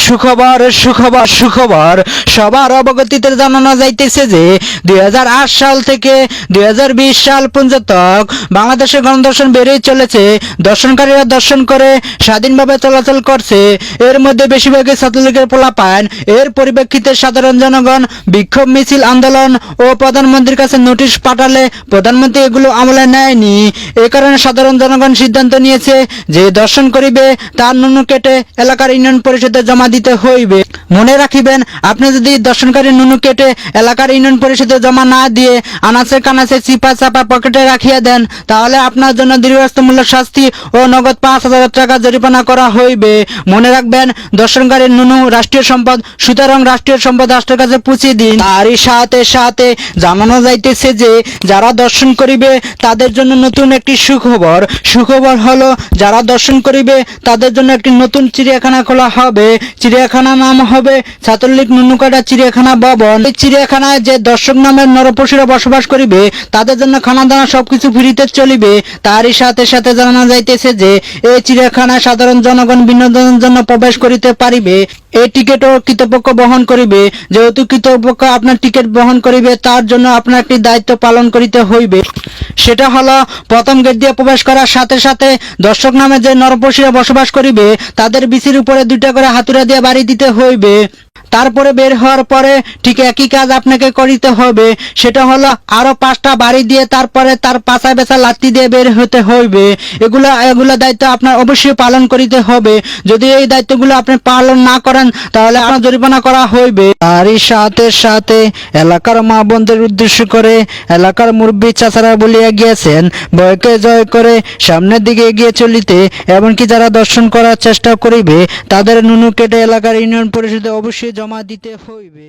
সুখবর সুখবর সুখবর সবার অবগতিতে জানানো যাইতেছে যে 2008 সাল থেকে 2020 সাল পর্যন্ত বাংলাদেশে গণদর্শন বেড়েই চলেছে। দর্শনকারীরা দর্শন করে স্বাধীনভাবে চলাচল করছে। এর মধ্যে বেশিরভাগই ছাত্রলীগের পোলাপান। এর পরিপ্রেক্ষিতে সাধারণ জনগণ বিক্ষোভ মিছিল আন্দোলন ও প্রধানমন্ত্রীর কাছে নোটিশ পাঠালে প্রধানমন্ত্রী এগুলো আমলে নেয়নি। এ কারণে সাধারণ জনগণ সিদ্ধান্ত নিয়েছে যে দর্শন করিবে তার নুনু কেটে এলাকার ইউনিয়ন পরিষদে জমা দিতে হইবে। মনে রাখিবেন, আপনি যদি দর্শনকারী নুনু কেটে এলাকার ইউনিয়ন পরিষদে জমা না দিয়ে আনাচে কানাচে চিপা চাপা পকেটে রাখিয়া দেন, তাহলে আপনার জন্য দীর্ঘস্থায়ী শাস্তি ও নগদ 5,000 টাকা জরিমানা করা হইবে। মনে রাখবেন, দর্শনকারী নুনু রাষ্ট্রীয় সম্পদ, সুতরাং রাষ্ট্রীয় সম্পদ রাষ্ট্রের কাছে পৌঁছে দিন। তারই সাথে সাথে জানানো যাইতেছে যে যারা দর্শন করিবে তাদের জন্য নতুন একটি সুখবর। সুখবর হলো, যারা দর্শন করিবে তাদের জন্য একটি নতুন চিড়িয়াখানা খোলা হবে। চিড়িয়াখানার নাম হবে ছাত্রলীগ নুনুকাটা চিড়িয়াখানা ভবন। এই চিড়িয়াখানায় যে দর্শক নামের নরপশুরা বসবাস করিবে তাদের জন্য খানা দানা সবকিছু ফ্রিতে চলিবে। তারই সাথে সাথে জানানো যাইতেছে যে এই চিড়িয়াখানায় সাধারণ জনগণ বিনোদনের জন্য প্রবেশ করিতে পারিবে। এই টিকিটও কর্তৃপক্ষ বহন করিবে। যেহেতু কর্তৃপক্ষ আপনার টিকিট বহন করিবে, তার জন্য আপনার একটি দায়িত্ব পালন করিতে হইবে। সেটা হলো, প্রথম গেট দিয়ে প্রবেশ করার সাথে সাথে দর্শক নামে যে নরপশুরা বসবাস করিবে তাদের বিচির উপরে 2টা করে হাতুড়া দিয়ে বাড়ি দিতে হইবে। তারপরে বের হওয়ার পরে ঠিক একই কাজ আপনাকে করিতে হবে। সেটা হলো আরো 5টা বাড়ি দিয়ে তারপরে তার পাছা বেচা লাত্তি দিয়ে বের হতে হইবে। এগুলা দায়িত্ব আপনার অবশ্যই পালন করিতে হবে। যদি এই দায়িত্বগুলো আপনি পালন না করেন তাহলে আপনার জরিমানা করা হইবে। তারই সাথে সাথে এলাকার মা বোনদের উদ্দেশ্য করে এলাকার মুরব্বী চাচারা বলিয়া গিয়েছেন, ভয়কে জয় করে সামনের দিকে এগিয়ে চলিতে। এমনকি যারা দর্শন করার চেষ্টা করিবে তাদের নুনু কেটে এলাকার ইউনিয়ন পরিষদে অবশ্যই জমা দিতে হইবে।